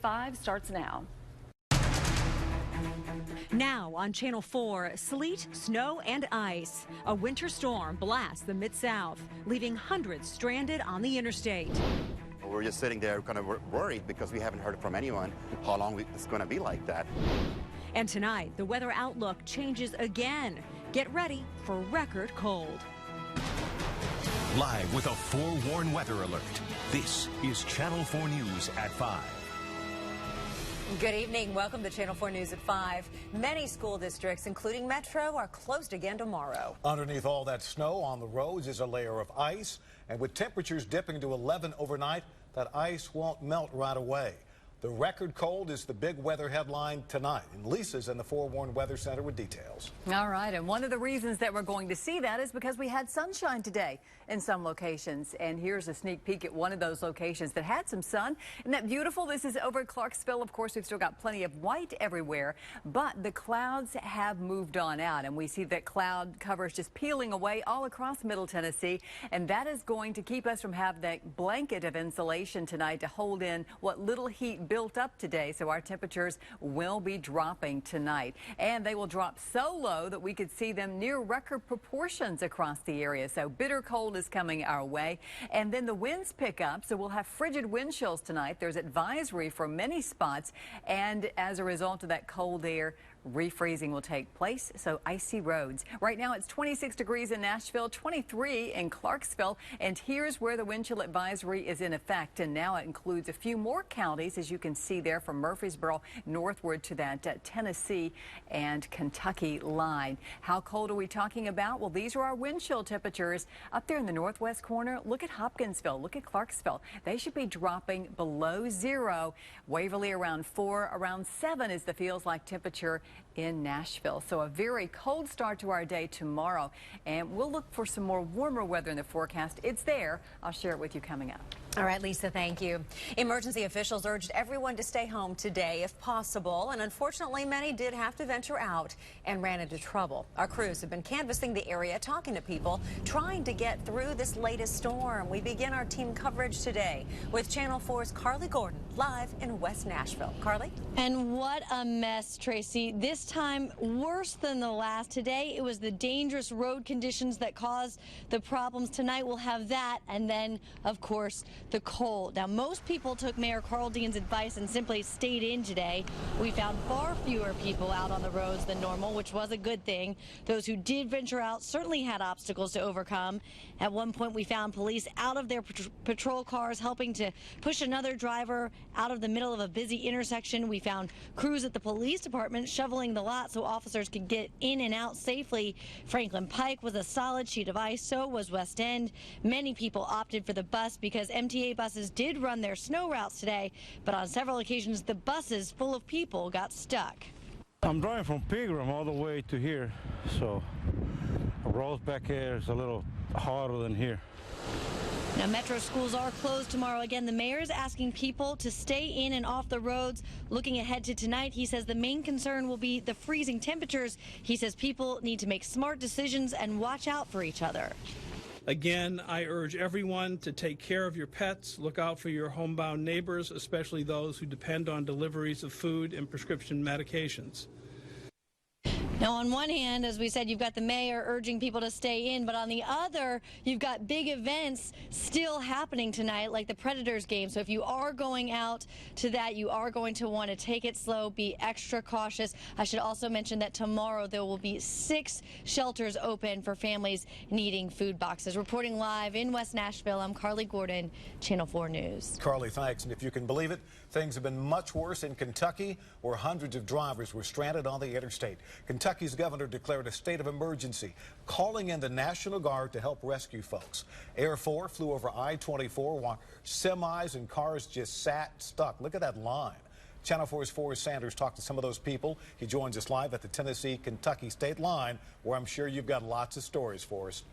5 starts now. Now on Channel 4, sleet, snow, and ice. A winter storm blasts the Mid-South, leaving hundreds stranded on the interstate. We're just sitting there kind of worried because we haven't heard from anyone how long it's going to be like that. And tonight, the weather outlook changes again. Get ready for record cold. Live with a forewarned weather alert. This is Channel 4 News at 5. Good evening. Welcome to Channel 4 News at 5. Many school districts, including Metro, are closed again tomorrow. Underneath all that snow on the roads is a layer of ice, and with temperatures dipping to 11 overnight, that ice won't melt right away. The record cold is the big weather headline tonight. And Lisa's in the Forewarned Weather Center with details. All right, and one of the reasons that we're going to see that is because we had sunshine today in some locations. And here's a sneak peek at one of those locations that had some sun. Isn't that beautiful? This is over at Clarksville. Of course, we've still got plenty of white everywhere, but the clouds have moved on out. And we see that cloud cover is just peeling away all across Middle Tennessee. And that is going to keep us from having that blanket of insulation tonight to hold in what little heat built up today, so our temperatures will be dropping tonight, and they will drop so low that we could see them near record proportions across the area. So bitter cold is coming our way, and then the winds pick up, so we'll have frigid wind chills tonight. There's advisory for many spots, and as a result of that cold air, refreezing will take place, so icy roads. Right now it's 26 degrees in Nashville, 23 in Clarksville, and here's where the wind chill advisory is in effect. And now it includes a few more counties, as you can see there, from Murfreesboro northward to that Tennessee and Kentucky line. How cold are we talking about? Well, these are our wind chill temperatures up there in the northwest corner. Look at Hopkinsville, look at Clarksville. They should be dropping below 0. Waverly around 4, around 7 is the feels like temperature in Nashville. So a very cold start to our day tomorrow, and we'll look for some more warmer weather in the forecast. It's there. I'll share it with you coming up. All right, Lisa, thank you. Emergency officials urged everyone to stay home today if possible, and unfortunately many did have to venture out and ran into trouble. Our crews have been canvassing the area, talking to people, trying to get through this latest storm. We begin our team coverage today with Channel 4's Carly Gordon live in West Nashville. Carly? And what a mess, Tracy. This time worse than the last. Today it was the dangerous road conditions that caused the problems. Tonight we'll have that, and then of course the cold. Now, most people took Mayor Carl Dean's advice and simply stayed in today. We found far fewer people out on the roads than normal, which was a good thing. Those who did venture out certainly had obstacles to overcome. At one point, we found police out of their patrol cars helping to push another driver out of the middle of a busy intersection. We found crews at the police department shoveling the lot so officers could get in and out safely. Franklin Pike was a solid sheet of ice, so was West End. Many people opted for the bus because MTA buses did run their snow routes today, but on several occasions the buses full of people got stuck. I'm driving from Pilgrim all the way to here, so the roads back here is a little harder than here. Now, Metro schools are closed tomorrow. Again, the mayor is asking people to stay in and off the roads. Looking ahead to tonight, he says the main concern will be the freezing temperatures. He says people need to make smart decisions and watch out for each other. Again, I urge everyone to take care of your pets, look out for your homebound neighbors, especially those who depend on deliveries of food and prescription medications. Now, on one hand, as we said, you've got the mayor urging people to stay in, but on the other, you've got big events still happening tonight, like the Predators game. So if you are going out to that, you are going to want to take it slow, be extra cautious. I should also mention that tomorrow there will be 6 shelters open for families needing food boxes. Reporting live in West Nashville, I'm Carly Gordon, Channel 4 News. Carly, thanks. And if you can believe it, things have been much worse in Kentucky, where hundreds of drivers were stranded on the interstate. Kentucky's governor declared a state of emergency, calling in the National Guard to help rescue folks. Air 4 flew over I-24 while semis and cars just sat stuck. Look at that line. Channel 4's Forrest Sanders talked to some of those people. He joins us live at the Tennessee-Kentucky state line, where I'm sure you've got lots of stories for us.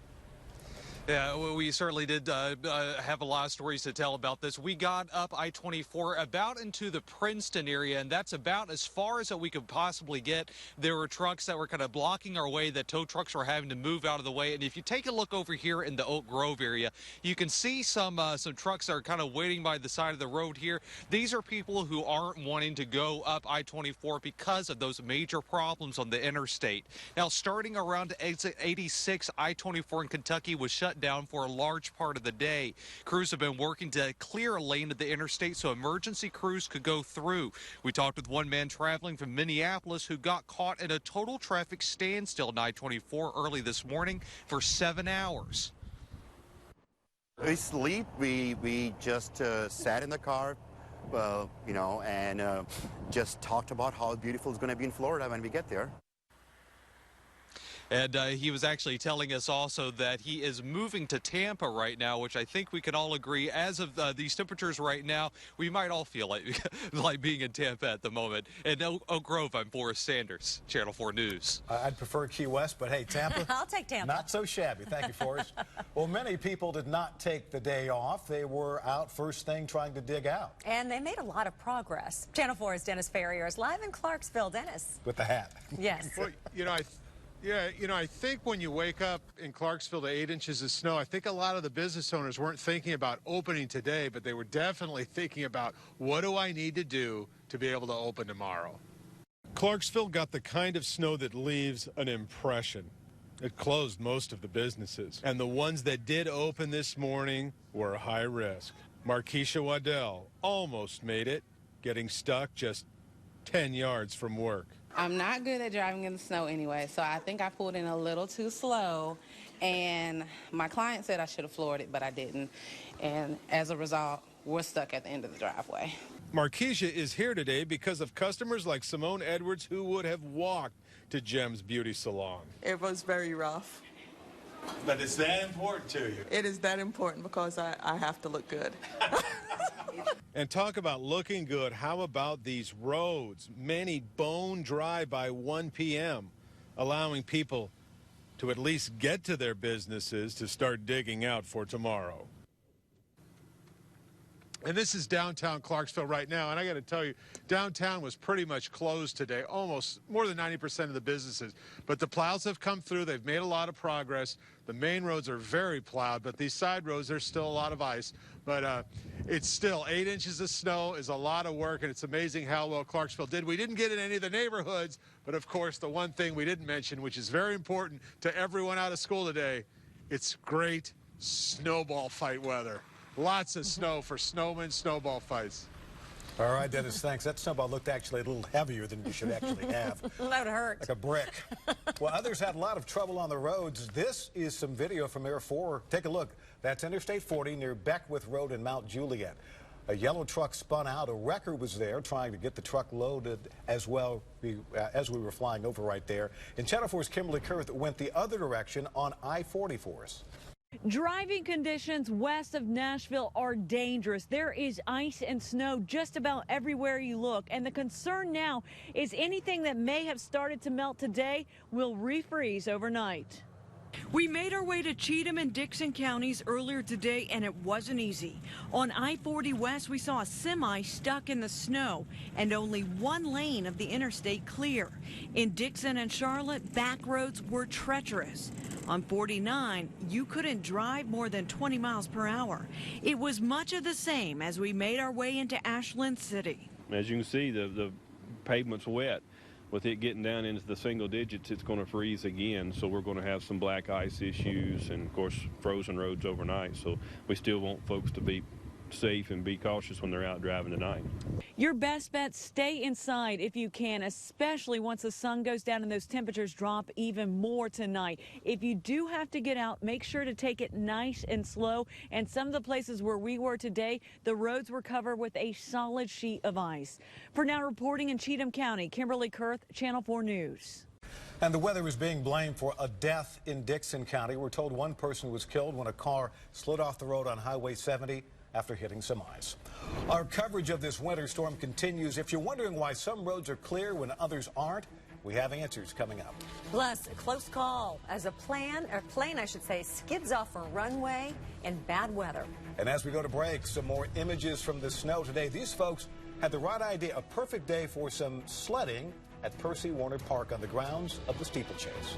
Yeah, well, we certainly did have a lot of stories to tell about this. We got up I-24 about into the Princeton area, and that's about as far as we could possibly get. There were trucks that were kind of blocking our way, that tow trucks were having to move out of the way. And if you take a look over here in the Oak Grove area, you can see some trucks that are kind of waiting by the side of the road here. These are people who aren't wanting to go up I-24 because of those major problems on the interstate. Now, starting around exit 86, I-24 in Kentucky was shut down for a large part of the day. Crews have been working to clear a lane of the interstate so emergency crews could go through. We talked with one man traveling from Minneapolis who got caught in a total traffic standstill on I-24 early this morning for 7 hours. We sleep. We just sat in the car, you know, and just talked about how beautiful it's going to be in Florida when we get there. And he was actually telling us also that he is moving to Tampa right now, which I think we can all agree, as of these temperatures right now, we might all feel like being in Tampa at the moment. In Oak Grove, I'm Forrest Sanders, Channel 4 News. I'd prefer Key West, but hey, Tampa. I'll take Tampa. Not so shabby. Thank you, Forrest. Well, many people did not take the day off. They were out first thing trying to dig out. And they made a lot of progress. Channel 4's Dennis Ferrier is live in Clarksville. Dennis. With the hat. Yes. Well, I think when you wake up in Clarksville to 8 inches of snow, I think a lot of the business owners weren't thinking about opening today, but they were definitely thinking about, what do I need to do to be able to open tomorrow? Clarksville got the kind of snow that leaves an impression. It closed most of the businesses, and the ones that did open this morning were high risk. Markeisha Waddell almost made it, getting stuck just 10 yards from work. I'm not good at driving in the snow anyway, so I think I pulled in a little too slow, and my client said I should have floored it, but I didn't. And as a result, we're stuck at the end of the driveway. Markeisha is here today because of customers like Simone Edwards who would have walked to Jem's Beauty Salon. It was very rough. But it's that important to you. It is that important because I have to look good. And talk about looking good, how about these roads? Many bone dry by 1 p.m., allowing people to at least get to their businesses to start digging out for tomorrow. And this is downtown Clarksville right now, and I got to tell you, downtown was pretty much closed today, almost more than 90% of the businesses. But the plows have come through. They've made a lot of progress. The main roads are very plowed, but these side roads, there's still a lot of ice. But it's still 8 inches of snow is a lot of work, and it's amazing how well Clarksville did. We didn't get in any of the neighborhoods, but of course, the one thing we didn't mention, which is very important to everyone out of school today, it's great snowball fight weather. Lots of snow for snowmen, snowball fights. All right, Dennis, thanks. That snowball looked actually a little heavier than you should actually have. That would hurt. Like a brick. Well, others had a lot of trouble on the roads. This is some video from Air 4. Take a look. That's Interstate 40 near Beckwith Road in Mount Juliet. A yellow truck spun out. A wrecker was there trying to get the truck loaded as well as we were flying over right there. And Channel 4's Kimberly Kurth went the other direction on I-40 for us. Driving conditions west of Nashville are dangerous. There is ice and snow just about everywhere you look. And the concern now is anything that may have started to melt today will refreeze overnight. We made our way to Cheatham and Dixon counties earlier today, and it wasn't easy. On I-40 West, we saw a semi stuck in the snow and only one lane of the interstate clear. In Dixon and Charlotte, back roads were treacherous. On 49, you couldn't drive more than 20 miles per hour. It was much of the same as we made our way into Ashland City. As you can see, the pavement's wet. With it getting down into the single digits, it's going to freeze again. So we're going to have some black ice issues and, of course, frozen roads overnight. So we still want folks to be safe and be cautious when they're out driving tonight. Your best bet, stay inside if you can, especially once the sun goes down and those temperatures drop even more tonight. If you do have to get out, make sure to take it nice and slow. And some of the places where we were today, the roads were covered with a solid sheet of ice. For now, reporting in Cheatham County, Kimberly Kurth, Channel 4 News. And the weather is being blamed for a death in Dixon County. We're told one person was killed when a car slid off the road on Highway 70 after hitting some ice. Our coverage of this winter storm continues. If you're wondering why some roads are clear when others aren't, We have answers coming up. Plus, a close call as a plane, I should say, skids off a runway in bad weather. And as we go to break, some more images from the snow today. These folks had the right idea. A perfect day for some sledding at Percy Warner Park on the grounds of the steeplechase.